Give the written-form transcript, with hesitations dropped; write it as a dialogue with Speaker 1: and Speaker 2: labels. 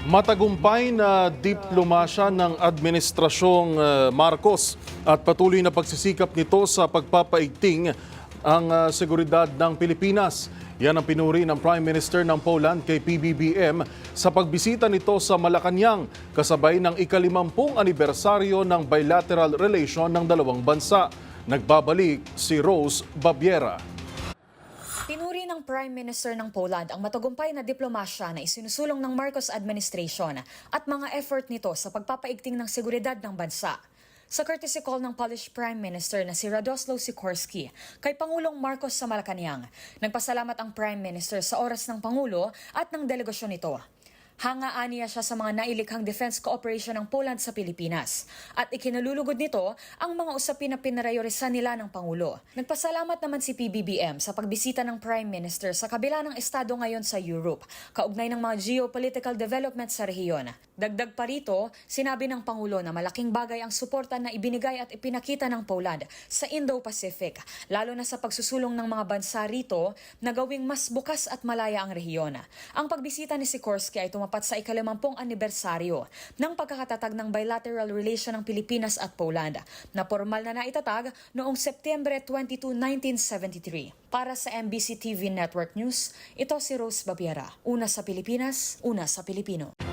Speaker 1: Matagumpay na diplomasya ng Administrasyong Marcos at patuloy na pagsisikap nito sa pagpapaigting ang seguridad ng Pilipinas. Yan ang pinuri ng Prime Minister ng Poland kay PBBM sa pagbisita nito sa Malacanang kasabay ng ika-50 anibersaryo ng bilateral relation ng dalawang bansa. Nagbabalik si Rose Babiera.
Speaker 2: Pinuri ng Prime Minister ng Poland ang matagumpay na diplomasya na isinusulong ng Marcos administration at mga effort nito sa pagpapaigting ng seguridad ng bansa. Sa courtesy call ng Polish Prime Minister na si Radoslaw Sikorski kay Pangulong Marcos sa Malacanang, nagpasalamat ang Prime Minister sa oras ng Pangulo at ng delegasyon nito. Hangaan niya siya sa mga nailikhang defense cooperation ng Poland sa Pilipinas at ikinalulugod nito ang mga usapin na pinarayorisan nila ng Pangulo. Nagpasalamat naman si PBBM sa pagbisita ng Prime Minister sa kabila ng estado ngayon sa Europe, kaugnay ng mga geopolitical development sa rehiyon. Dagdag pa rito, sinabi ng Pangulo na malaking bagay ang suporta na ibinigay at ipinakita ng Poland sa Indo-Pacific, lalo na sa pagsusulong ng mga bansa rito na gawing mas bukas at malaya ang rehiyon. Ang pagbisita ni Sikorski ay tumapat sa ika-50 anibersaryo ng pagkakatatag ng bilateral relation ng Pilipinas at Poland na formal na naitatag noong Setyembre 22, 1973. Para sa MBC TV Network News, ito si Rose Babiera. Una sa Pilipinas, una sa Pilipino.